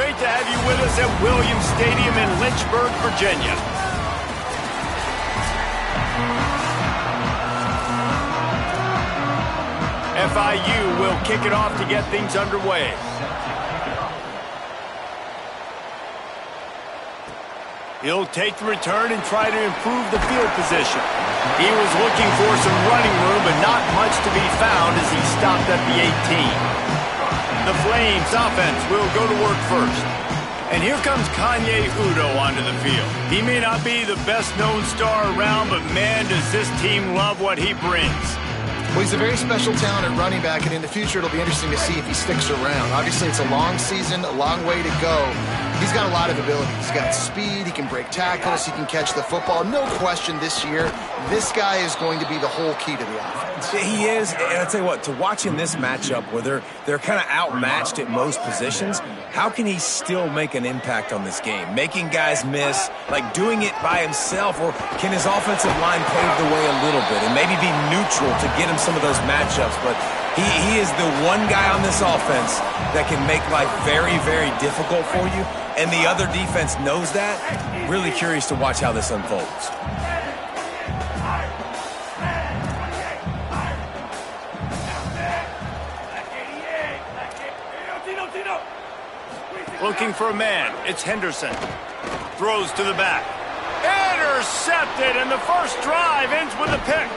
great to have you with us at Williams Stadium in Lynchburg, Virginia. FIU will kick it off to get things underway. He'll take the return and try to improve the field position. He was looking for some running room, but not much to be found as he stopped at the 18. The Flames offense will go to work first. And here comes Kanye Udo onto the field. He may not be the best-known star around, but man, does this team love what he brings. Well, he's a very special talent at running back, and in the future it'll be interesting to see if he sticks around. Obviously, it's a long season, a long way to go. He's got a lot of ability. He's got speed, he can break tackles, he can catch the football. No question this year, this guy is going to be the whole key to the offense. He is, and I'll tell you what, to watch in this matchup where they're kind of outmatched at most positions, how can he still make an impact on this game? Making guys miss, like doing it by himself, or can his offensive line pave the way a little bit and maybe be neutral to get him some of those matchups? But he is the one guy on this offense that can make life very, very difficult for you, and the other defense knows that. Really curious to watch how this unfolds. Looking for a man. It's Henderson. Throws to the back. Intercepted, and the first drive ends with a pick.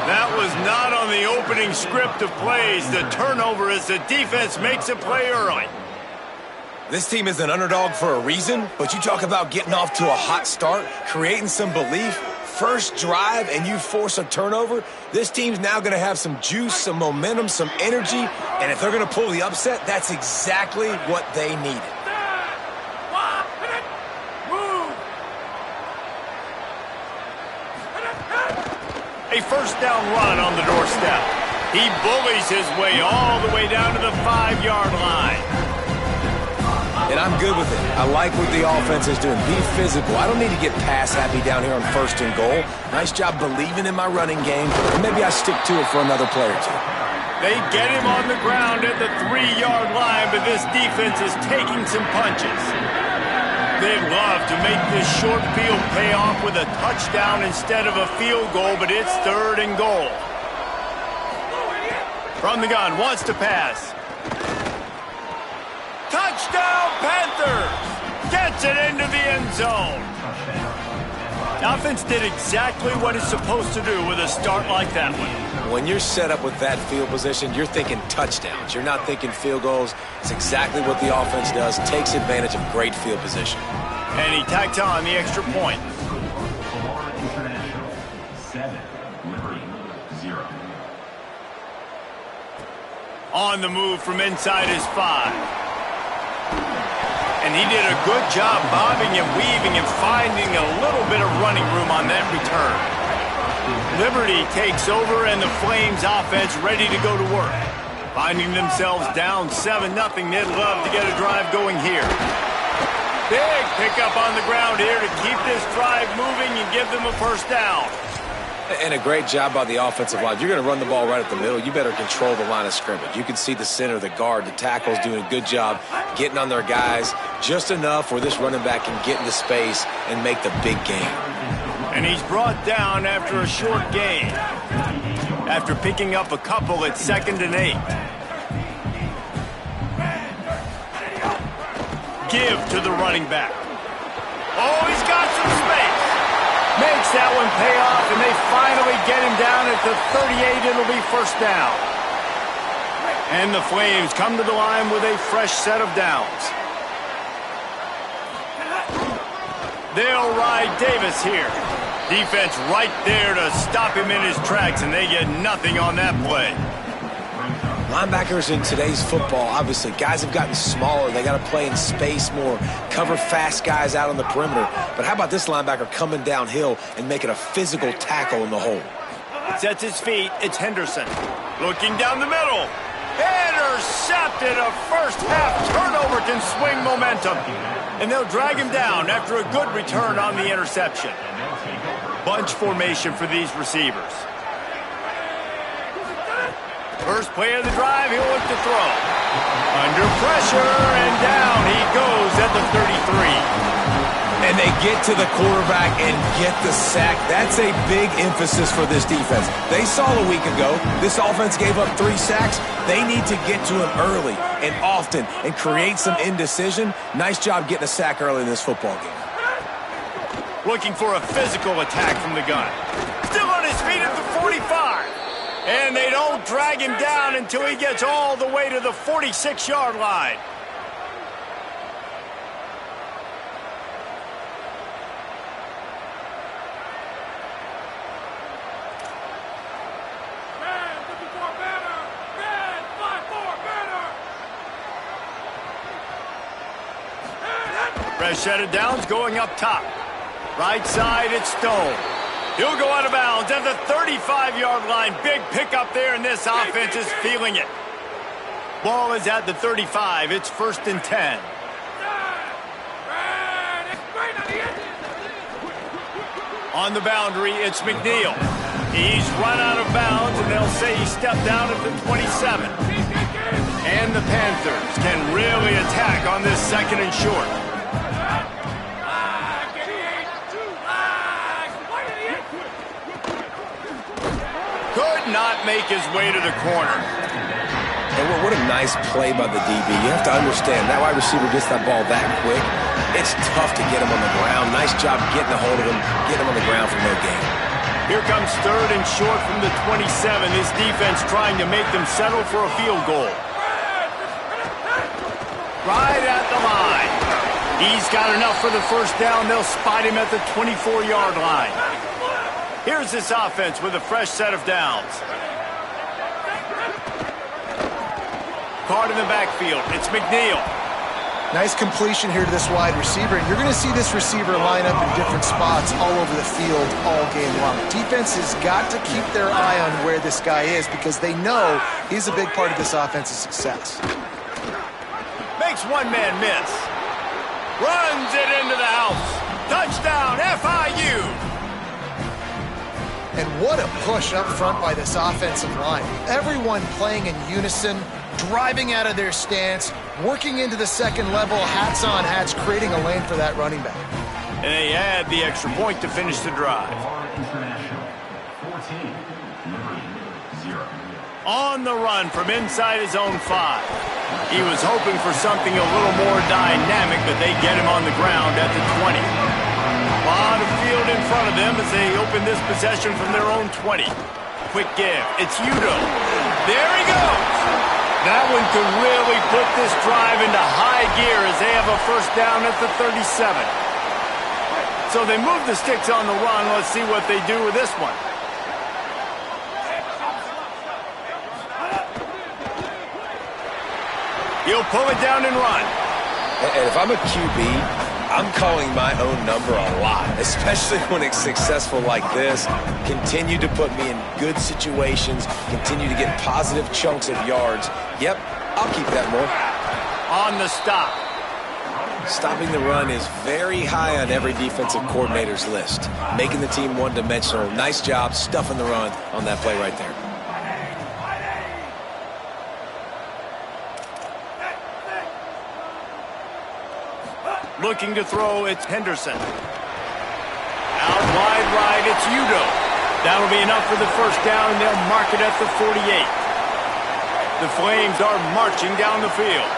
That was not on the opening script of plays. The turnover as the defense makes a play early. This team is an underdog for a reason, but you talk about getting off to a hot start, creating some belief, first drive, and you force a turnover. This team's now going to have some juice, some momentum, some energy, and if they're going to pull the upset, that's exactly what they needed. A first down run on the doorstep. He bullies his way all the way down to the 5-yard line. And I'm good with it. I like what the offense is doing. Be physical. I don't need to get pass happy down here on first and goal. Nice job believing in my running game, and maybe I stick to it for another play or two. They get him on the ground at the 3-yard line, but this defense is taking some punches. They'd love to make this short field pay off with a touchdown instead of a field goal, but it's 3rd and goal. From the gun, wants to pass. Touchdown, Panthers! Gets it into the end zone. The offense did exactly what it's supposed to do with a start like that one. When you're set up with that field position, you're thinking touchdowns. You're not thinking field goals. It's exactly what the offense does. Takes advantage of great field position. And he tacked on the extra point. 7, Liberty 0. On the move from inside his 5. And he did a good job bobbing and weaving and finding a little bit of running room on that return. Liberty takes over, and the Flames offense ready to go to work. Finding themselves down 7-0, they'd love to get a drive going here. Big pickup on the ground here to keep this drive moving and give them a first down. And a great job by the offensive line. You're going to run the ball right at the middle. You better control the line of scrimmage. You can see the center, the guard, the tackles doing a good job getting on their guys just enough where this running back can get into space and make the big game. And he's brought down after a short gain. After picking up a couple at 2nd and 8. Give to the running back. Oh, he's got some space. Makes that one pay off, and they finally get him down at the 38. It'll be first down. And the Flames come to the line with a fresh set of downs. They'll ride Davis here. Defense right there to stop him in his tracks, and they get nothing on that play. Linebackers in today's football, obviously, guys have gotten smaller. They got to play in space more, cover fast guys out on the perimeter. But how about this linebacker coming downhill and making a physical tackle in the hole? Sets his feet. It's Henderson. Looking down the middle. Intercepted. A first-half turnover can swing momentum. And they'll drag him down after a good return on the interception. Bunch formation for these receivers. First play of the drive, he'll look to throw. Under pressure, and down he goes at the 33. And they get to the quarterback and get the sack. That's a big emphasis for this defense. They saw a week ago, this offense gave up 3 sacks. They need to get to him early and often and create some indecision. Nice job getting a sack early in this football game. Looking for a physical attack from the gun. Still on his feet at the 45. And they don't drag him down until he gets all the way to the 46-yard line. Fresh set of downs going up top. Right side, it's Stone. He'll go out of bounds at the 35-yard line. Big pickup there, and this offense is feeling it. Ball is at the 35. It's 1st and 10. On the boundary, it's McNeil. He's run out of bounds, and they'll say he stepped down at the 27. And the Panthers can really attack on this 2nd and short. Could not make his way to the corner. And what a nice play by the DB. You have to understand, that wide receiver gets that ball that quick. It's tough to get him on the ground. Nice job getting a hold of him, getting him on the ground for no gain. Here comes 3rd and short from the 27. This defense trying to make them settle for a field goal. Right at the line. He's got enough for the 1st down. They'll spot him at the 24-yard line. Here's this offense with a fresh set of downs. Card in the backfield. It's McNeil. Nice completion here to this wide receiver. And you're going to see this receiver line up in different spots all over the field all game long. Defense has got to keep their eye on where this guy is because they know he's a big part of this offense's success. Makes one man miss. Runs it into the house. Touchdown, FIU. And what a push up front by this offensive line. Everyone playing in unison, driving out of their stance, working into the 2nd level, hats on hats, creating a lane for that running back. And they add the extra point to finish the drive. On the run from inside his own 5. He was hoping for something a little more dynamic, but they get him on the ground at the 20. A lot of field in front of them as they open this possession from their own 20. Quick give. It's Udo. There he goes. That one could really put this drive into high gear as they have a 1st down at the 37. So they move the sticks on the run. Let's see what they do with this one. He'll pull it down and run. And if I'm a QB, I'm calling my own number a lot, especially when it's successful like this. Continue to put me in good situations, continue to get positive chunks of yards. Yep, I'll keep that more. On the stop. Stopping the run is very high on every defensive coordinator's list. Making the team one-dimensional. Nice job stuffing the run on that play right there. Looking to throw, it's Henderson. Out wide right, it's Udo. That'll be enough for the 1st down, and they'll mark it at the 48. The Flames are marching down the field.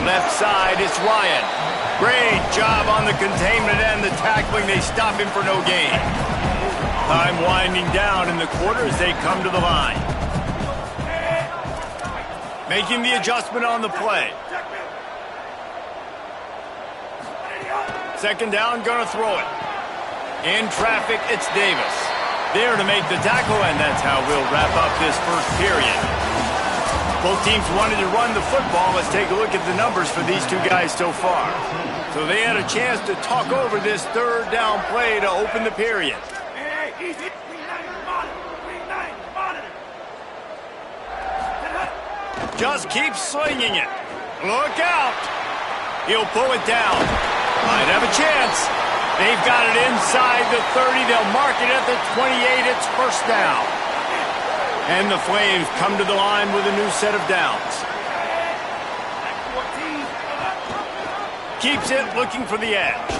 Left side, it's Ryan. Great job on the containment and the tackling. They stop him for no gain. Time winding down in the quarter as they come to the line. Making the adjustment on the play. 2nd down, gonna throw it. In traffic, it's Davis. There to make the tackle, and that's how we'll wrap up this 1st period. Both teams wanted to run the football. Let's take a look at the numbers for these two guys so far. So they had a chance to talk over this 3rd down play to open the period. Just keep slinging it. Look out. He'll pull it down. Might have a chance. They've got it inside the 30. They'll mark it at the 28. It's first down. And the Flames come to the line with a new set of downs. Keeps it, looking for the edge.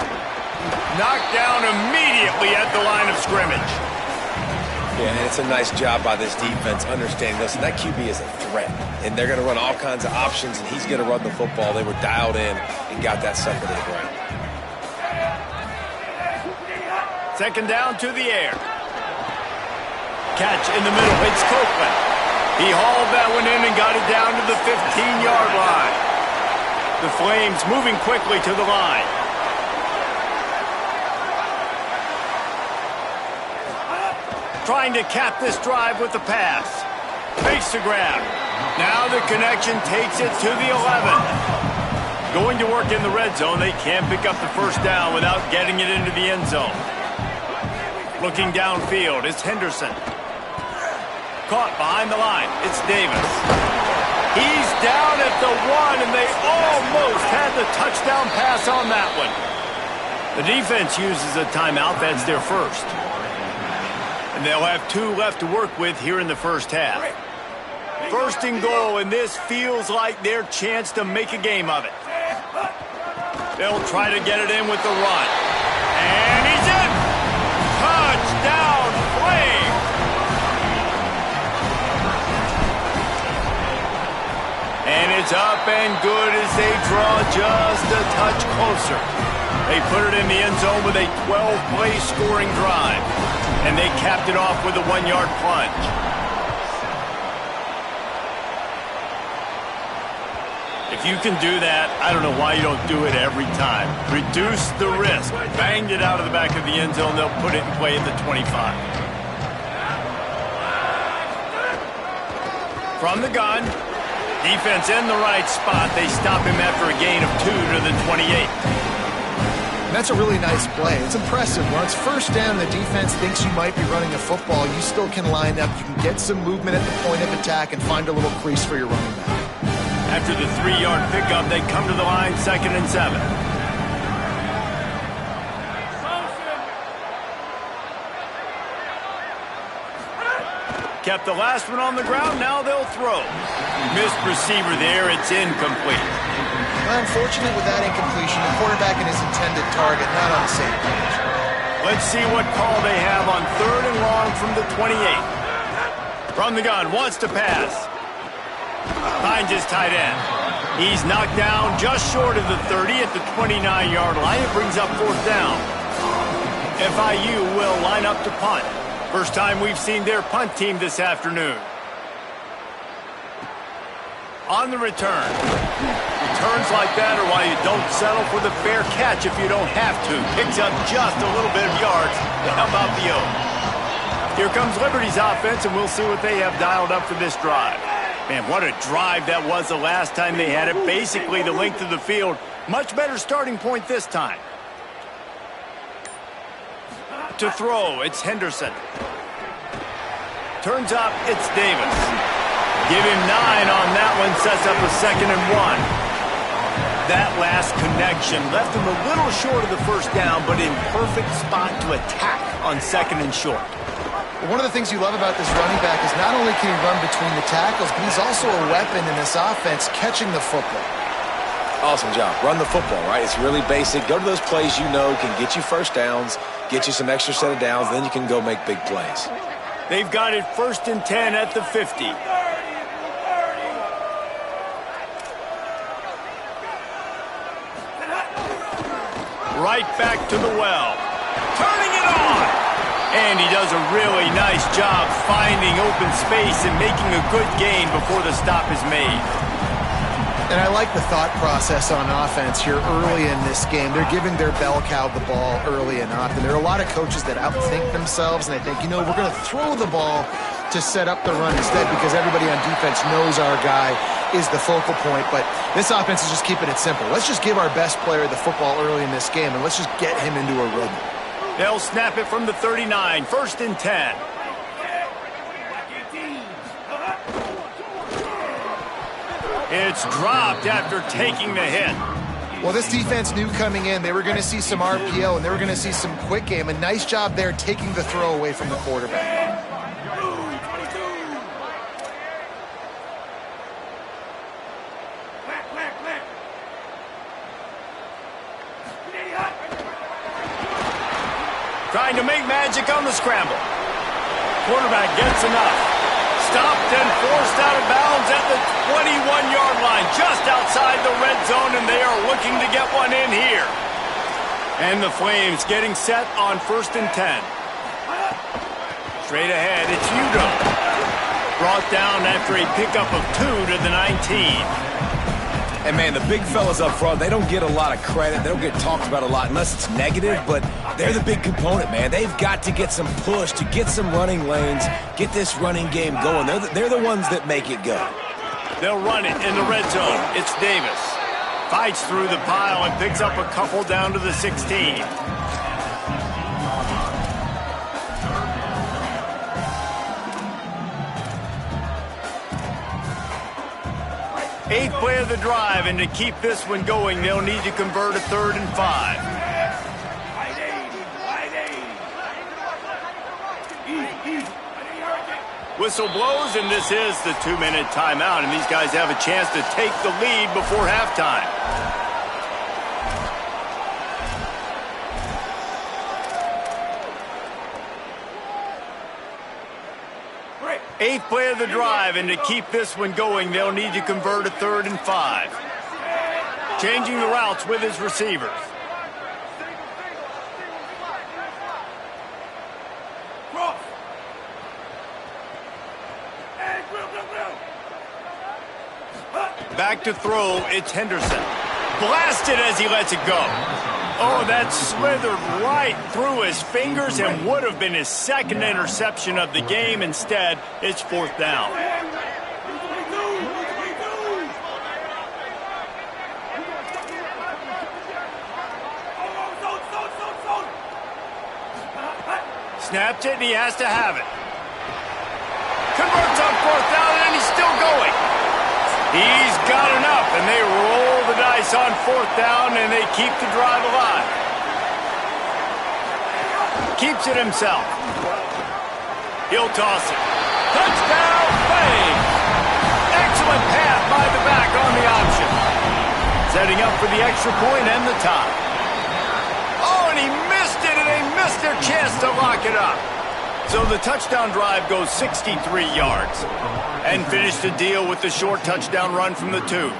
Knocked down immediately at the line of scrimmage. Yeah, and it's a nice job by this defense understanding, listen, that QB is a threat. And they're going to run all kinds of options, and he's going to run the football. They were dialed in and got that sucker to the ground. Second down to the air. Catch in the middle. It's Copeland. He hauled that one in and got it down to the 15-yard line. The Flames moving quickly to the line. Trying to cap this drive with the pass. Makes the grab. Now the connection takes it to the 11. Going to work in the red zone. They can't pick up the first down without getting it into the end zone. Looking downfield, it's Henderson. Caught behind the line, it's Davis. He's down at the 1, and they almost had the touchdown pass on that one. The defense uses a timeout. That's their first. And they'll have 2 left to work with here in the first half. First and goal, and this feels like their chance to make a game of it. They'll try to get it in with the run. And he's in! Touchdown, Flames! And it's up and good as they draw just a touch closer. They put it in the end zone with a 12-play scoring drive. And they capped it off with a 1-yard plunge. If you can do that, I don't know why you don't do it every time. Reduce the risk. Banged it out of the back of the end zone. They'll put it in play at the 25. From the gun. Defense in the right spot. They stop him after a gain of 2 to the 28. That's a really nice play. It's impressive. When it's first down, the defense thinks you might be running a football. You still can line up. You can get some movement at the point of attack and find a little crease for your running back. After the 3-yard pickup, they come to the line, 2nd and 7. Kept the last one on the ground. Now they'll throw. Missed receiver there. It's incomplete. Well, unfortunate with that incompletion. The quarterback and his intended target not on the same page. Let's see what call they have on 3rd and long from the 28. From the gun, wants to pass. Finds his tight end. He's knocked down just short of the 30 at the 29-yard line. It brings up 4th down. FIU will line up to punt. First time we've seen their punt team this afternoon. On the return. Returns like that are why you don't settle for the fair catch if you don't have to. Picks up just a little bit of yards to help out the Oaks. Here comes Liberty's offense, and we'll see what they have dialed up for this drive. Man, what a drive that was the last time they had it. Basically the length of the field. Much better starting point this time. To throw, it's Henderson. Turns up, it's Davis. Give him 9 on that one, sets up a 2nd and 1. That last connection left him a little short of the first down, but in perfect spot to attack on 2nd and short. One of the things you love about this running back is not only can he run between the tackles, but he's also a weapon in this offense catching the football. Awesome job. Run the football, right? It's really basic. Go to those plays you know can get you first downs, get you some extra set of downs, then you can go make big plays. They've got it 1st and 10 at the 50. Right back to the well. Turning it on! And he does a really nice job finding open space and making a good gain before the stop is made. And I like the thought process on offense here early in this game. They're giving their bell cow the ball early enough. And there are a lot of coaches that outthink themselves, and they think, you know, we're going to throw the ball to set up the run instead because everybody on defense knows our guy is the focal point. But this offense is just keeping it simple. Let's just give our best player the football early in this game, and let's just get him into a rhythm. They'll snap it from the 39, 1st and 10. It's dropped after taking the hit. Well, this defense knew coming in they were going to see some RPO and they were going to see some quick game. A nice job there taking the throw away from the quarterback. Trying to make magic on the scramble. Quarterback gets enough. Stopped and forced out of bounds at the 21-yard line, just outside the red zone, and they are looking to get one in here. And the Flames getting set on 1st and 10. Straight ahead, it's Udo. Brought down after a pickup of 2 to the 19. And, man, the big fellas up front, they don't get a lot of credit. They don't get talked about a lot unless it's negative, but they're the big component, man. They've got to get some push, to get some running lanes, get this running game going. They're the ones that make it go. They'll run it in the red zone. It's Davis. Fights through the pile and picks up a couple down to the 16. Eighth play of the drive, and to keep this one going, they'll need to convert a 3rd and 5. Whistle blows, and this is the 2-minute timeout, and these guys have a chance to take the lead before halftime. Eighth play of the drive, and to keep this one going, they'll need to convert a 3rd and 5. Changing the routes with his receivers. Back to throw, it's Henderson. Blasted as he lets it go. Oh, that slithered right through his fingers and would have been his 2nd interception of the game. Instead, it's 4th down. Snapped it, and he has to have it. Converts on 4th down, and he's still going. He's got enough, and they roll the dice on 4th down, and they keep the drive alive. Keeps it himself. He'll toss it. Touchdown, Flames! Excellent pass by the back on the option. Setting up for the extra point and the tie. Oh, and he missed it, and they missed their chance to lock it up. So the touchdown drive goes 63 yards. And finish the deal with the short touchdown run from the 2.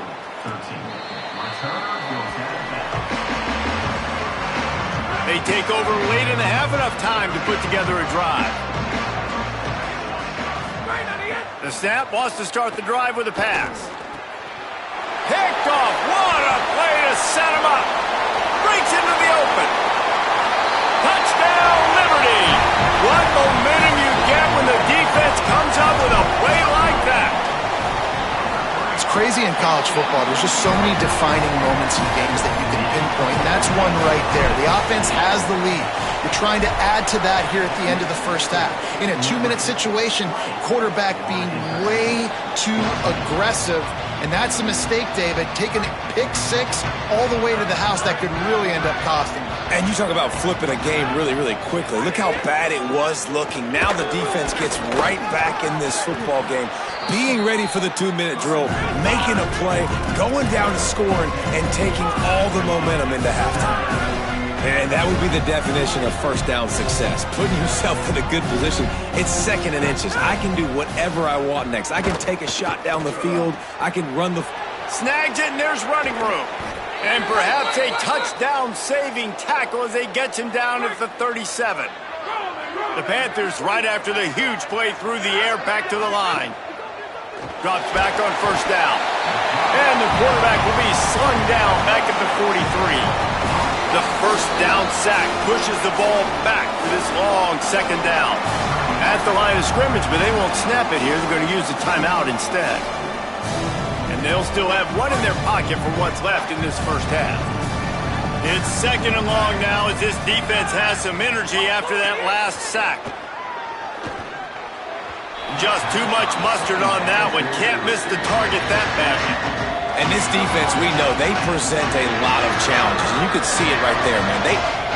They take over late in the half, enough time to put together a drive. The snap wants to start the drive with a pass. Picked off. What a play to set him up. Breaks into the open. Touchdown, Liberty. What momentum you get when the defense comes up with a play like that. It's crazy in college football. There's just so many defining moments in games that you can pinpoint, and that's one right there. The offense has the lead. You're trying to add to that here at the end of the first half. In a 2-minute situation, quarterback being way too aggressive, and that's a mistake, David. Taking pick 6 all the way to the house, that could really end up costing. And you talk about flipping a game really, really quickly. Look how bad it was looking. Now the defense gets right back in this football game, being ready for the 2-minute drill, making a play, going down and scoring, and taking all the momentum into halftime. And that would be the definition of first down success. Putting yourself in a good position. It's 2nd and inches. I can do whatever I want next. I can take a shot down the field. I can run the... Snags it, and there's running room. And perhaps a touchdown-saving tackle as they get him down at the 37. The Panthers, right after the huge play through the air, back to the line. Drops back on 1st down. And the quarterback will be slung down back at the 43. The 1st down sack pushes the ball back for this long 2nd down. At the line of scrimmage, but they won't snap it here. They're going to use the timeout instead. And they'll still have one in their pocket for what's left in this first half. It's 2nd and long now as this defense has some energy after that last sack. Just too much mustard on that one. Can't miss the target that badly. And this defense, we know, they present a lot of challenges. And you could see it right there, man.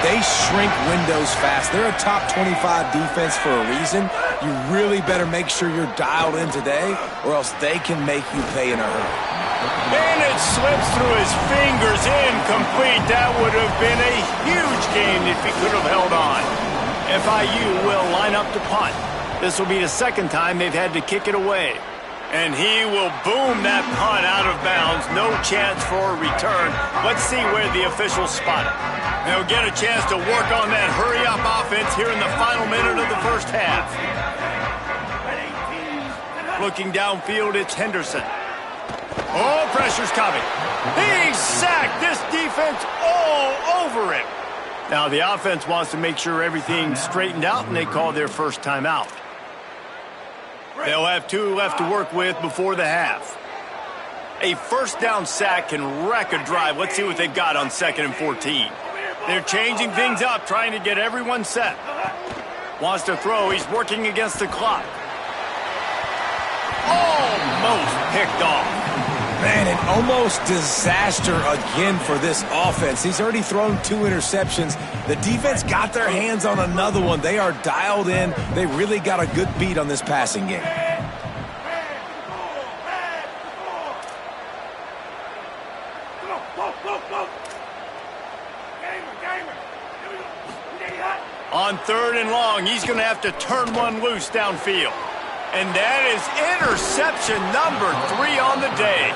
They shrink windows fast. They're a top 25 defense for a reason. You really better make sure you're dialed in today, or else they can make you pay in a hurry. And it slips through his fingers, incomplete. That would have been a huge game if he could have held on. FIU will line up to punt. This will be the second time they've had to kick it away. And he will boom that punt out of bounds. No chance for a return. Let's see where the officials spot it. They'll get a chance to work on that hurry-up offense here in the final minute of the first half. Looking downfield, it's Henderson. Oh, pressure's coming. He's sacked. This defense all over him. Now the offense wants to make sure everything's straightened out, and they call their first timeout. They'll have 2 left to work with before the half. A first down sack can wreck a drive. Let's see what they've got on 2nd and 14. They're changing things up, trying to get everyone set. Wants to throw. He's working against the clock. Almost picked off. Man, an almost disaster again for this offense. He's already thrown 2 interceptions. The defense got their hands on another one. They are dialed in. They really got a good beat on this passing game. On 3rd and long, he's going to have to turn one loose downfield. And that is interception number 3 on the day.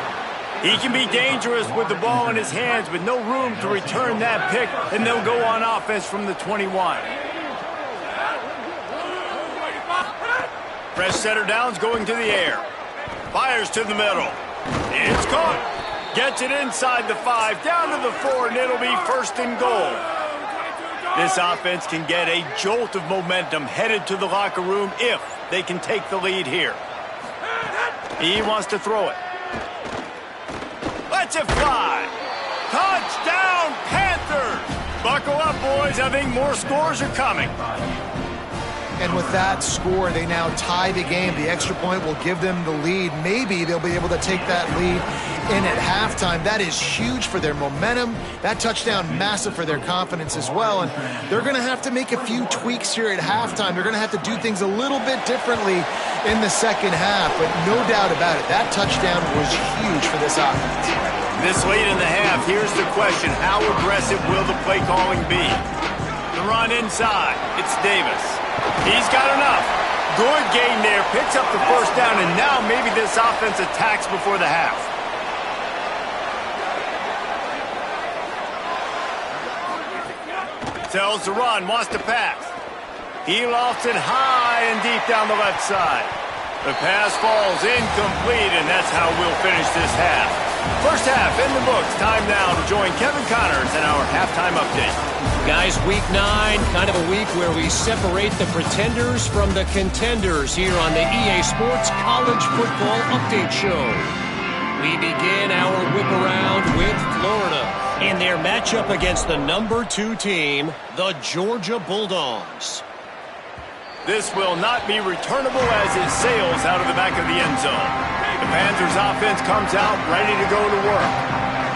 He can be dangerous with the ball in his hands, with no room to return that pick, and they'll go on offense from the 21. Fresh setter down's going to the air. Fires to the middle. It's caught. Gets it inside the 5, down to the 4, and it'll be 1st and goal. This offense can get a jolt of momentum headed to the locker room if they can take the lead here. He wants to throw it. Lets it fly. Touchdown, Panthers! Buckle up, boys. I think more scores are coming. And with that score, they now tie the game. The extra point will give them the lead. Maybe they'll be able to take that lead in at halftime. That is huge for their momentum. That touchdown, massive for their confidence as well. And they're going to have to make a few tweaks here at halftime. They're going to have to do things a little bit differently in the second half. But no doubt about it, that touchdown was huge for this offense. This late in the half, here's the question. How aggressive will the play calling be? The run inside. It's Davis. He's got enough. Good game there. Picks up the first down, and now maybe this offense attacks before the half. Tells the run, wants to pass. He lofts it high and deep down the left side. The pass falls incomplete, and that's how we'll finish this half. First half in the books. Time now to join Kevin Connors in our halftime update. Guys, week 9, kind of a week where we separate the pretenders from the contenders here on the EA Sports College Football Update Show. We begin our whip around with Florida in their matchup against the number 2 team, the Georgia Bulldogs. This will not be returnable as it sails out of the back of the end zone. The Panthers offense comes out ready to go to work.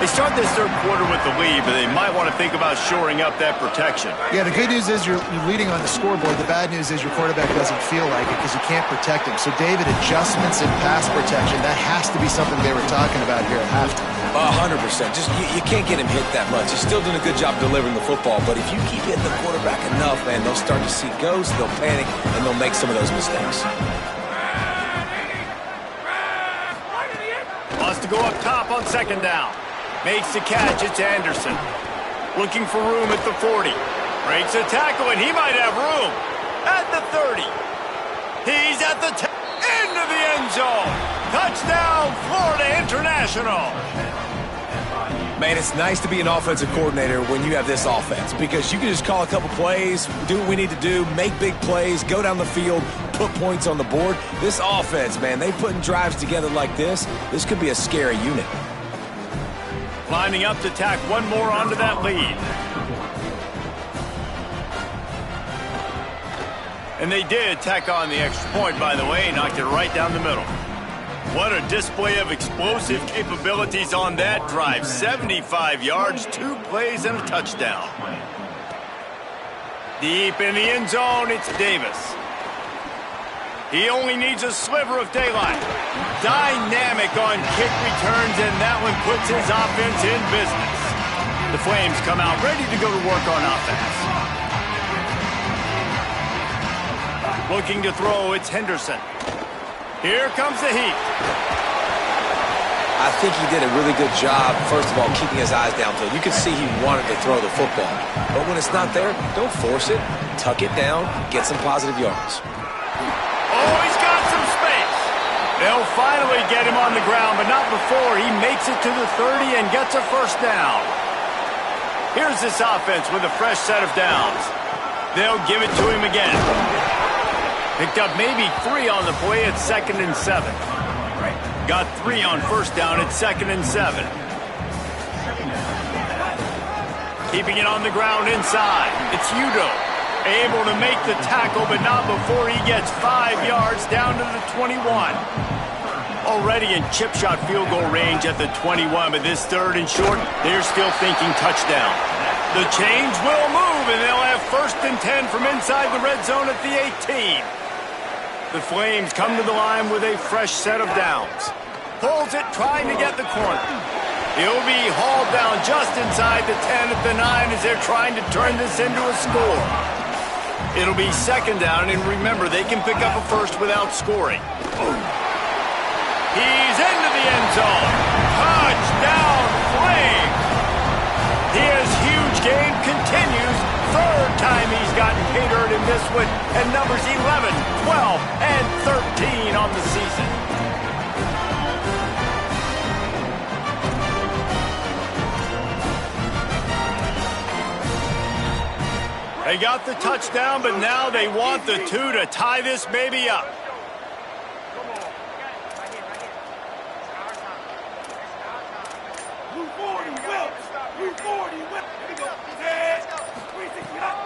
They start this third quarter with the lead, but they might want to think about shoring up that protection. Yeah, the good news is you're leading on the scoreboard. The bad news is your quarterback doesn't feel like it because you can't protect him. So, David, adjustments in pass protection, that has to be something they were talking about here at halftime. 100%. Just you can't get him hit that much. He's still doing a good job delivering the football, but if you keep hitting the quarterback enough, man, they'll start to see ghosts, they'll panic, and they'll make some of those mistakes. Wants to go up top on 2nd down. Makes the catch, it's Anderson. Looking for room at the 40. Breaks a tackle, and he might have room. At the 30. He's at the end of the end zone. Touchdown, Florida International. Man, it's nice to be an offensive coordinator when you have this offense because you can just call a couple plays, do what we need to do, make big plays, go down the field, put points on the board. This offense, man, they putting drives together like this could be a scary unit. Lining up to tack one more onto that lead. And they did tack on the extra point, by the way, knocked it right down the middle. What a display of explosive capabilities on that drive. 75 yards, 2 plays, and a touchdown. Deep in the end zone, it's Davis. He only needs a sliver of daylight. Dynamic on kick returns, and that one puts his offense in business. The Flames come out ready to go to work on offense. Looking to throw, it's Henderson. Here comes the heat. I think he did a really good job, first of all, keeping his eyes downfield. You can see he wanted to throw the football. But when it's not there, don't force it. Tuck it down, get some positive yards. Oh, he's got some space. They'll finally get him on the ground, but not before he makes it to the 30 and gets a first down. Here's this offense with a fresh set of downs. They'll give it to him again. Picked up maybe 3 on the play at 2nd and 7. Got 3 on first down at 2nd and 7. Keeping it on the ground inside. It's Udo. Able to make the tackle, but not before he gets 5 yards down to the 21. Already in chip shot field goal range at the 21, but this 3rd and short, they're still thinking touchdown. The chains will move, and they'll have 1st and 10 from inside the red zone at the 18. The Flames come to the line with a fresh set of downs. Pulls it, trying to get the corner. He'll be hauled down just inside the 10 at the 9 as they're trying to turn this into a score. It'll be 2nd down, and remember, they can pick up a first without scoring. He's into the end zone. Touchdown, Flames! His huge game continues. 3rd time he's gotten paid earned in this one, and numbers 11, 12, and 13 on the season. They got the touchdown, but now they want the 2 to tie this baby up.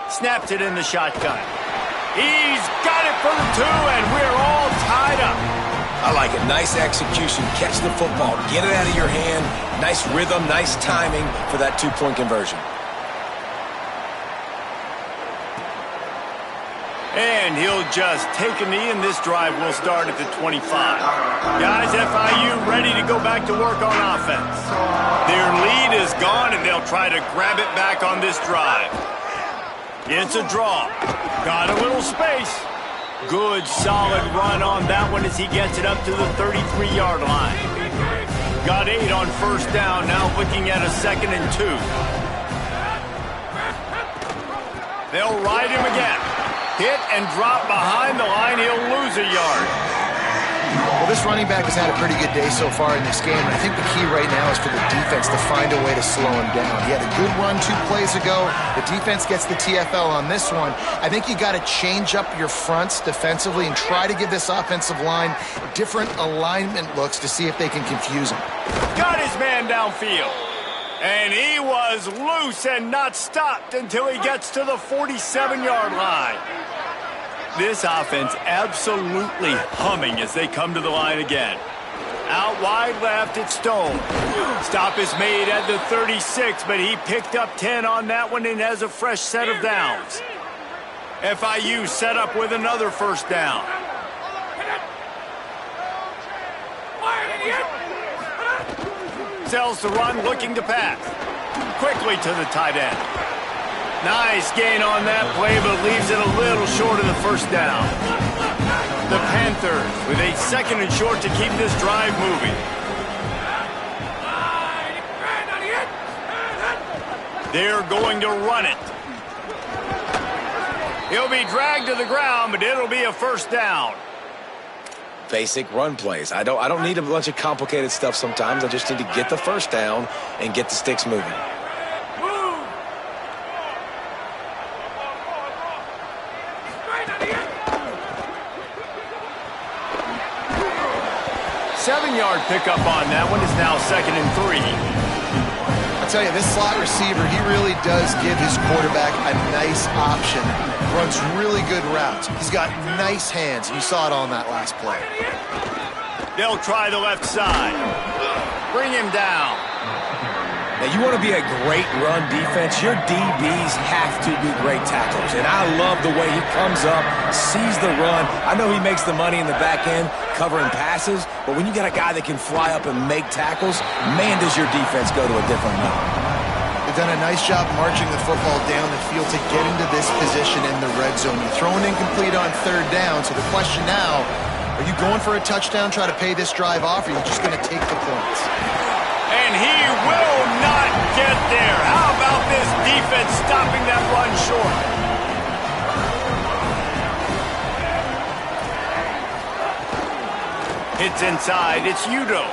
Snaps it in the shotgun. He's got it for the 2, and we're all tied up. I like it. Nice execution. Catch the football. Get it out of your hand. Nice rhythm, nice timing for that 2-point conversion. And he'll just take a knee, and this drive will start at the 25. Guys, FIU ready to go back to work on offense. Their lead is gone, and they'll try to grab it back on this drive. It's a draw. Got a little space. Good, solid run on that one as he gets it up to the 33-yard line. Got 8 on first down, now looking at a 2nd and 2. They'll ride him again. Hit and drop behind the line. He'll lose a yard. Well, this running back has had a pretty good day so far in this game, and I think the key right now is for the defense to find a way to slow him down. He had a good run 2 plays ago. The defense gets the TFL on this one. I think you got to change up your fronts defensively and try to give this offensive line different alignment looks to see if they can confuse him. Got his man downfield. And he was loose and not stopped until he gets to the 47-yard line. This offense absolutely humming as they come to the line again. Out wide left, it's Stone. Stop is made at the 36, but he picked up 10 on that one and has a fresh set of downs. FIU set up with another first down. Sells the run, looking to pass. Quickly to the tight end. Nice gain on that play, but leaves it a little short of the first down. The Panthers with a 2nd and short to keep this drive moving. They're going to run it. He'll be dragged to the ground, but it'll be a first down. Basic run plays. I don't need a bunch of complicated stuff sometimes. I just need to get the first down and get the sticks moving. 7-yard pickup on that one is now 2nd and 3. I'll tell you, this slot receiver, he really does give his quarterback a nice option. Runs really good routes. He's got nice hands. You saw it on that last play. They'll try the left side. Bring him down. Now, you want to be a great run defense, your DBs have to be great tacklers. And I love the way he comes up, sees the run. I know he makes the money in the back end covering passes, but when you got a guy that can fly up and make tackles, man, does your defense go to a different level. They've done a nice job marching the football down the field to get into this position in the red zone. You're throwing incomplete on third down, so the question now, are you going for a touchdown, try to pay this drive off, or are you just going to take the points? And he will not get there. How about this defense stopping that run short? Hits inside. It's Udo.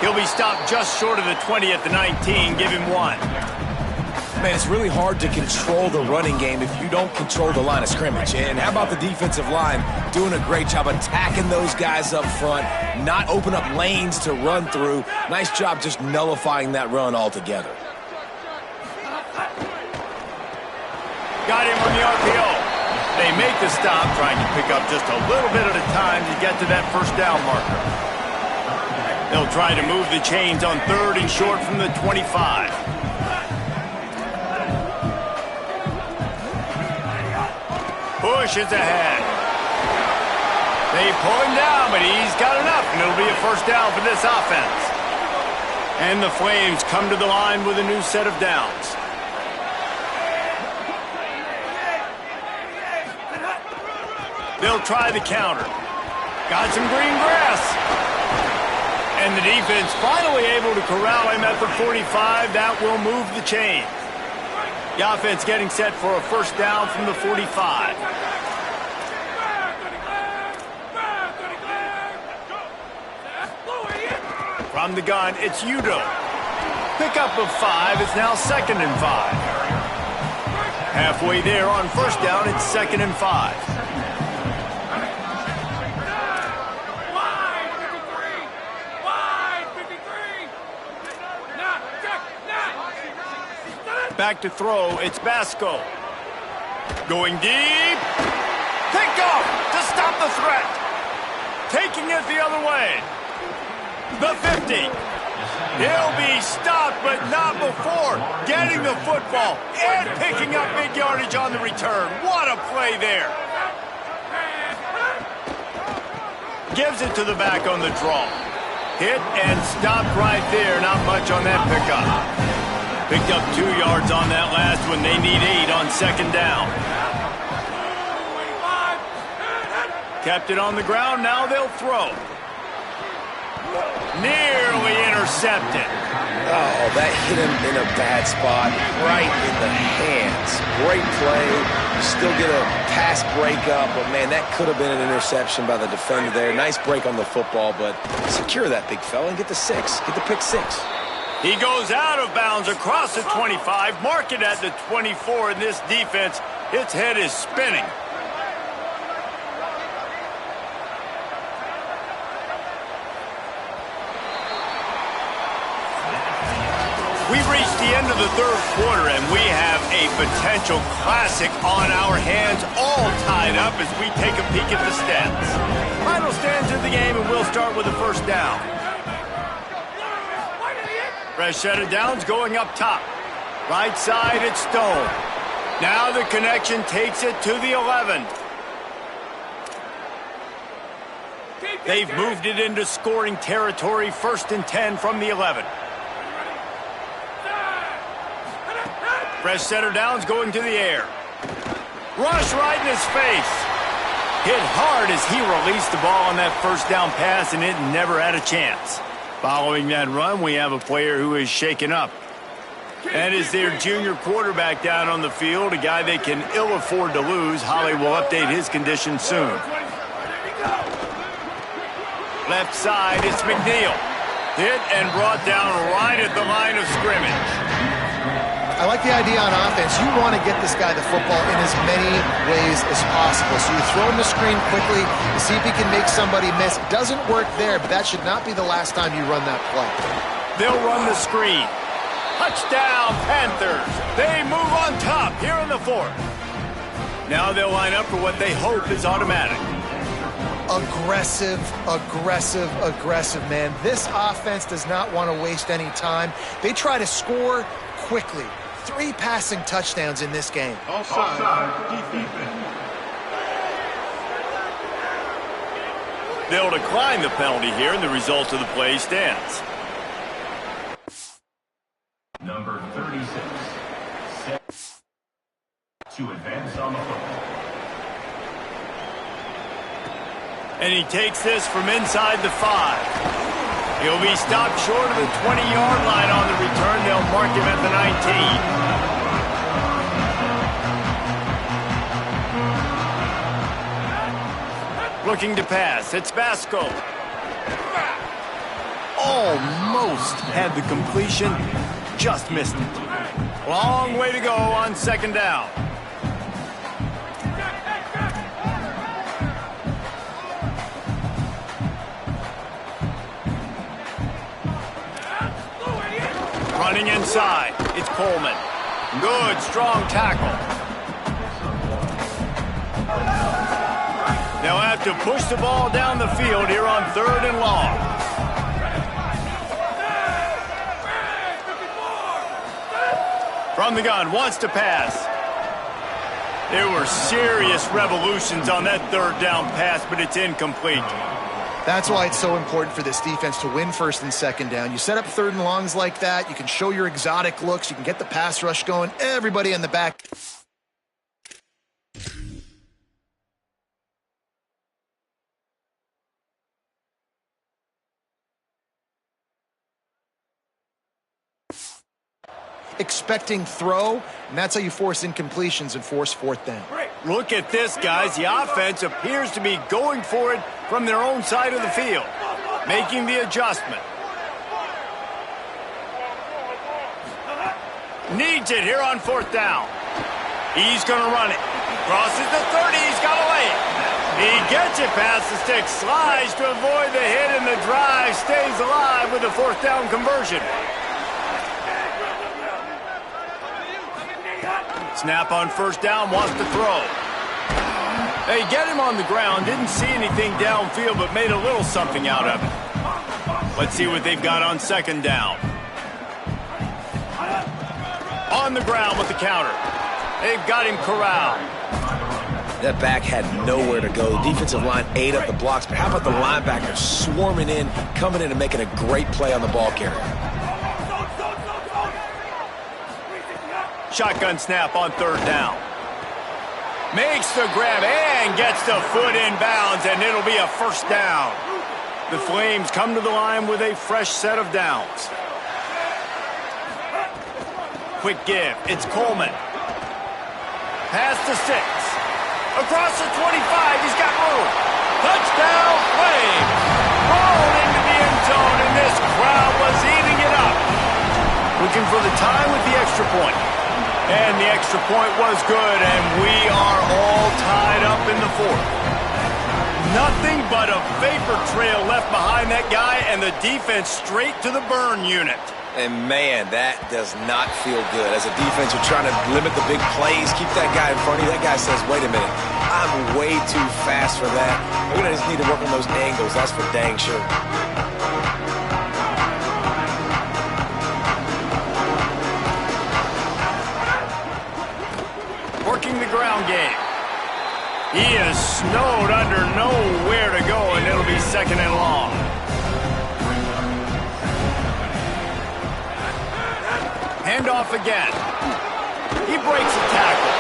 He'll be stopped just short of the 20 at the 19. Give him 1. Man, it's really hard to control the running game if you don't control the line of scrimmage. And how about the defensive line doing a great job attacking those guys up front, not open up lanes to run through. Nice job just nullifying that run altogether. Got him on the RPO. They make the stop, trying to pick up just a little bit at a time to get to that first down marker. They'll try to move the chains on third and short from the 25. Push is ahead. They pull him down, but he's got enough, and it'll be a first down for this offense. And the Flames come to the line with a new set of downs. They'll try the counter. Got some green grass. And the defense finally able to corral him at the 45. That will move the chain. The offense getting set for a first down from the 45. From the gun, it's Udo. Pickup of 5. It's now 2nd and 5. Halfway there on first down, it's 2nd and 5. Back to throw, it's Basco. Going deep. Picked off to stop the threat. Taking it the other way. The 50. He'll be stopped, but not before getting the football and picking up big yardage on the return. What a play there. Gives it to the back on the draw. Hit and stopped right there. Not much on that pickup. Picked up 2 yards on that last one. They need 8 on second down. Kept it on the ground. Now they'll throw. Nearly intercepted. Oh, that hit him in a bad spot, right in the hands. Great play. Still get a pass breakup, but man, that could have been an interception by the defender there. Nice break on the football, but secure that big fella and get the 6. Get the pick 6. He goes out of bounds across the 25, mark it at the 24, and this defense, its head is spinning. We've reached the end of the third quarter, and we have a potential classic on our hands, all tied up as we take a peek at the stats. Final stands of the game, and we'll start with the first down. Fresh set of downs going up top. Right side, it's Stone. Now the connection takes it to the 11. They've moved it into scoring territory, 1st and 10 from the 11. Fresh set of downs going to the air. Rush right in his face. Hit hard as he released the ball on that first down pass, and it never had a chance. Following that run, we have a player who is shaken up. That is their junior quarterback down on the field, a guy they can ill afford to lose. Holly will update his condition soon. Left side, it's McNeil. Hit and brought down right at the line of scrimmage. I like the idea on offense. You want to get this guy the football in as many ways as possible. So you throw him the screen quickly to see if he can make somebody miss. Doesn't work there, but that should not be the last time you run that play. They'll run the screen. Touchdown, Panthers. They move on top here in the 4th. Now they'll line up for what they hope is automatic. Aggressive, aggressive, aggressive, man. This offense does not want to waste any time. They try to score quickly. 3 passing touchdowns in this game. Offside. Defense. They'll decline the penalty here, and the result of the play stands. Number 36. Set to advance on the football. And he takes this from inside the 5. He'll be stopped short of the 20-yard line on the return. They'll mark him at the 19. Looking to pass. It's Vasco. Almost had the completion. Just missed it. Long way to go on second down. Running inside, it's Coleman. Good, strong tackle. They'll have to push the ball down the field here on 3rd and long. From the gun, wants to pass. There were serious revolutions on that 3rd down pass, but it's incomplete. That's why it's so important for this defense to win 1st and 2nd down. You set up 3rd and longs like that, you can show your exotic looks, you can get the pass rush going, everybody in the back. Expecting throw, and that's how you force incompletions and force 4th down. Look at this, guys. The offense appears to be going for it from their own side of the field, making the adjustment. Needs it here on 4th down. He's going to run it. Crosses the 30. He's got to lay it. He gets it past the stick, slides to avoid the hit, and the drive stays alive with the 4th down conversion. Snap on 1st down, wants to throw. They get him on the ground, didn't see anything downfield, but made a little something out of it. Let's see what they've got on 2nd down. On the ground with the counter. They've got him corralled. That back had nowhere to go. The defensive line ate up the blocks, but how about the linebackers swarming in, coming in and making a great play on the ball carrier? Shotgun snap on 3rd down. Makes the grab and gets the foot in bounds, and it'll be a 1st down. The Flames come to the line with a fresh set of downs. Quick give. It's Coleman. Past the 6. Across the 25. He's got room. Touchdown, Flames. Rolled into the end zone, and this crowd was eating it up. Looking for the time with the extra point. And the extra point was good, and we are all tied up in the 4th. Nothing but a vapor trail left behind that guy, and the defense straight to the burn unit. And, man, that does not feel good. As a defense, you're trying to limit the big plays, keep that guy in front of you. That guy says, wait a minute, I'm way too fast for that. We're going to just need to work on those angles. That's for dang sure. Working the ground game. He is snowed under, nowhere to go, and it'll be 2nd and long. Handoff again. He breaks a tackle.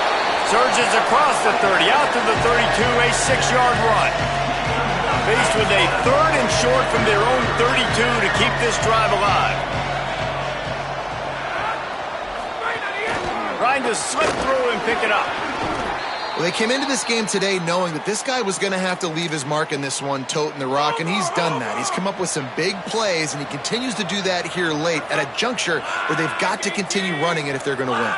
Surges across the 30, out to the 32, a 6-yard run. Faced with a 3rd and short from their own 32 to keep this drive alive. Trying to slip through and pick it up. Well, they came into this game today knowing that this guy was going to have to leave his mark in this one, toting the rock, and he's done that. He's come up with some big plays, and he continues to do that here late at a juncture where they've got to continue running it if they're going to win.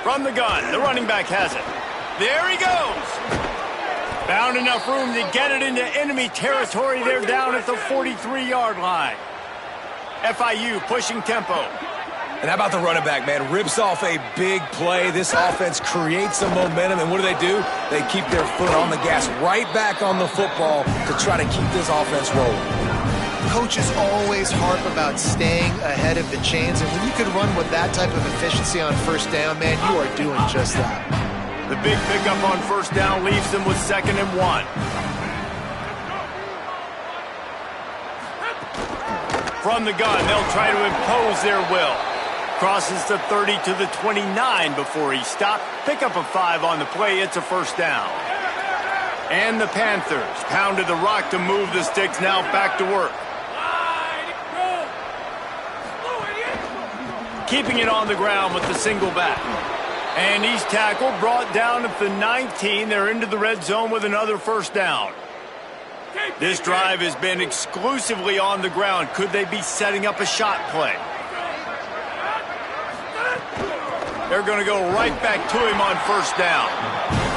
From the gun, the running back has it. There he goes. Found enough room to get it into enemy territory. They're down at the 43-yard line. FIU pushing tempo. And how about the running back, man? Rips off a big play. This offense creates some momentum, and what do? They keep their foot on the gas, right back on the football to try to keep this offense rolling. Coaches always harp about staying ahead of the chains, and when you can run with that type of efficiency on first down, man, you are doing just that. The big pickup on first down leaves them with 2nd and 1. From the gun, they'll try to impose their will. Crosses the 30 to the 29 before he stopped. Pick up a 5 on the play. It's a first down. And the Panthers pounded the rock to move the sticks. Now back to work. Keeping it on the ground with the single back. And he's tackled, brought down at the 19. They're into the red zone with another first down. This drive has been exclusively on the ground. Could they be setting up a shot play? They're going to go right back to him on first down.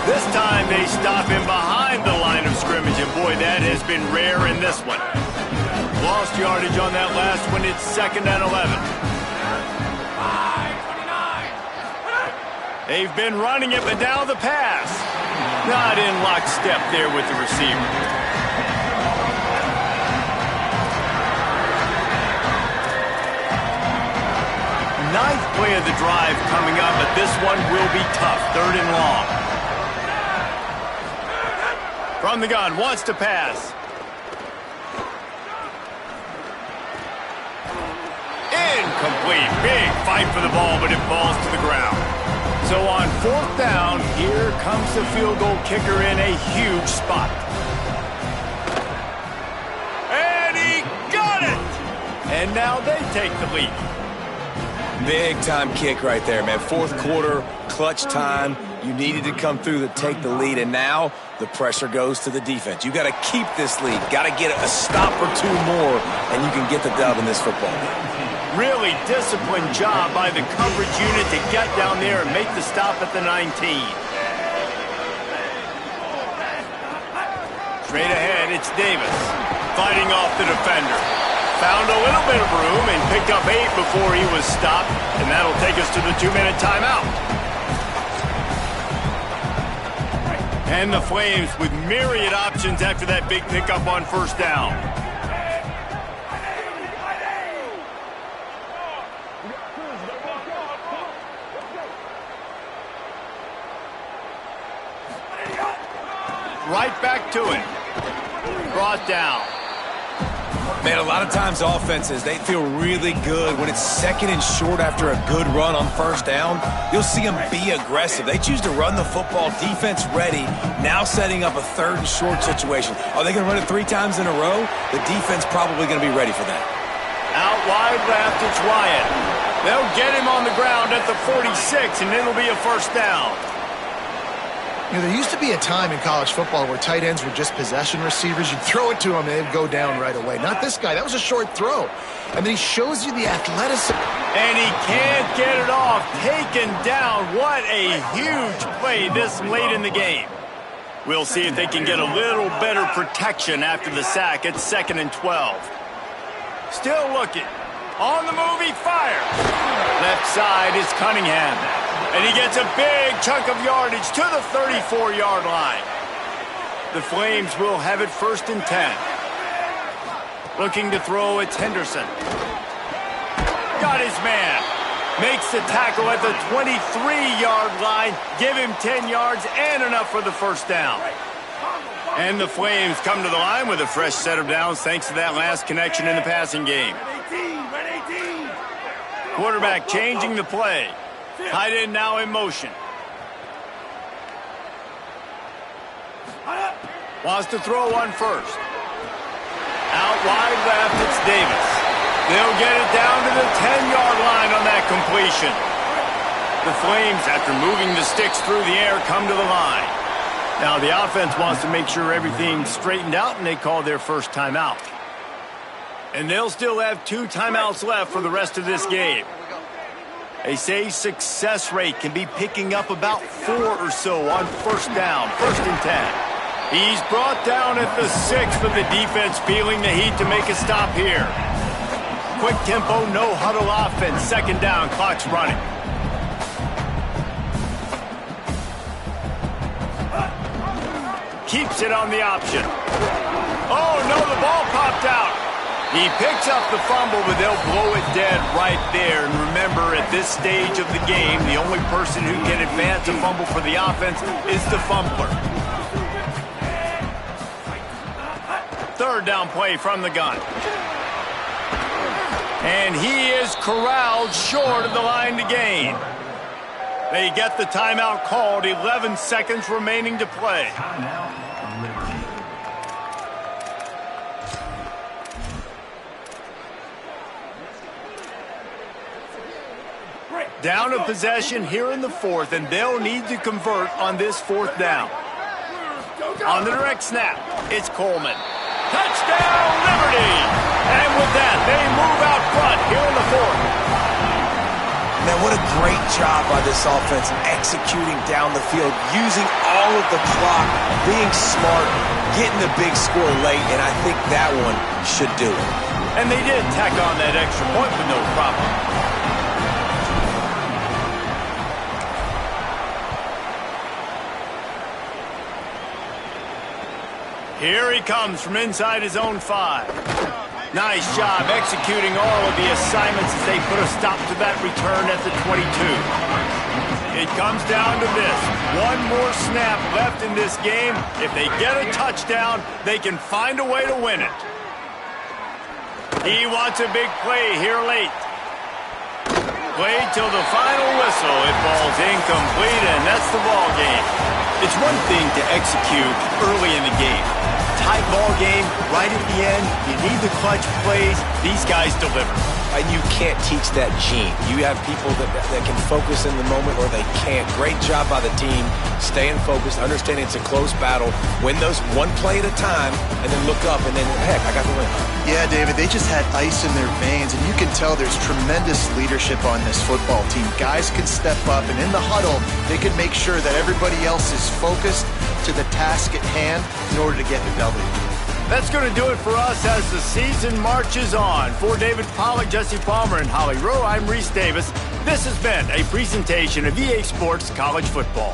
This time they stop him behind the line of scrimmage, and boy, that has been rare in this one. Lost yardage on that last one. It's 2nd and 11. They've been running it, but now the pass. Not in lockstep there with the receiver. Ninth play of the drive coming up, but this one will be tough. 3rd and long. From the gun, wants to pass. Incomplete. Big fight for the ball, but it falls to the ground. So on 4th down, here comes the field goal kicker in a huge spot. And he got it! And now they take the lead. Big-time kick right there, man. 4th quarter, clutch time. You needed to come through to take the lead, and now the pressure goes to the defense. You got to keep this lead. Got to get a stop or 2 more, and you can get the dub in this football game. Really disciplined job by the coverage unit to get down there and make the stop at the 19. Straight ahead, it's Davis fighting off the defender. Found a little bit of room and picked up 8 before he was stopped, and that'll take us to the 2-minute timeout. And the Flames with myriad options after that big pickup on first down. Right back to it. Brought down. Man, a lot of times offenses, they feel really good when it's 2nd and short after a good run on first down. You'll see them be aggressive. They choose to run the football, defense ready, now setting up a 3rd and short situation. Are they going to run it 3 times in a row? The defense probably going to be ready for that. Out wide left, it's Wyatt. They'll get him on the ground at the 46, and it'll be a first down. You know, there used to be a time in college football where tight ends were just possession receivers. You'd throw it to them, and they'd go down right away. Not this guy. That was a short throw. And then he shows you the athleticism. And he can't get it off. Taken down. What a huge play this late in the game. We'll see if they can get a little better protection after the sack. It's 2nd and 12. Still looking. On the move, he fires. Left side is Cunningham. And he gets a big chunk of yardage to the 34-yard line. The Flames will have it 1st and 10. Looking to throw, it's Henderson. Got his man. Makes the tackle at the 23-yard line. Give him 10 yards and enough for the first down. And the Flames come to the line with a fresh set of downs thanks to that last connection in the passing game. Quarterback changing the play. Tight end now in motion. Wants to throw one first. Out wide left, it's Davis. They'll get it down to the 10-yard line on that completion. The Flames, after moving the sticks through the air, come to the line. Now the offense wants to make sure everything's straightened out, and they call their first timeout. And they'll still have 2 timeouts left for the rest of this game. They say success rate can be picking up about 4 or so on first down, 1st and 10. He's brought down at the 6th, but the defense feeling the heat to make a stop here. quick tempo, no huddle offense. Second down, clock's running. Keeps it on the option. Oh, no, the ball popped out. He picks up the fumble, but they'll blow it dead right there. And remember, at this stage of the game, the only person who can advance a fumble for the offense is the fumbler. Third down play from the gun. And he is corralled short of the line to gain. They get the timeout called, 11 seconds remaining to play. Down a possession here in the fourth, and they'll need to convert on this fourth down. On the direct snap, it's Coleman. Touchdown, Liberty! And with that, they move out front here in the fourth. Man, what a great job by this offense executing down the field, using all of the clock, being smart, getting the big score late, and I think that one should do it. And they did tack on that extra point with no problem. Here he comes from inside his own 5. Nice job executing all of the assignments as they put a stop to that return at the 22. It comes down to this. One more snap left in this game. If they get a touchdown, they can find a way to win it. He wants a big play here late. Played till the final whistle. It falls incomplete, and that's the ball game. It's one thing to execute early in the game. Tight ball game, right at the end, you need the clutch plays. These guys deliver. And you can't teach that gene. You have people that can focus in the moment or they can't. Great job by the team, staying focused, understanding it's a close battle, win those one play at a time, and then look up and then, heck, I got the win. Yeah, David, they just had ice in their veins, and you can tell there's tremendous leadership on this football team. Guys can step up, and in the huddle, they can make sure that everybody else is focused to the task at hand in order to get the W. That's going to do it for us as the season marches on. For David Pollack, Jesse Palmer, and Holly Rowe, I'm Reese Davis. This has been a presentation of EA Sports College Football.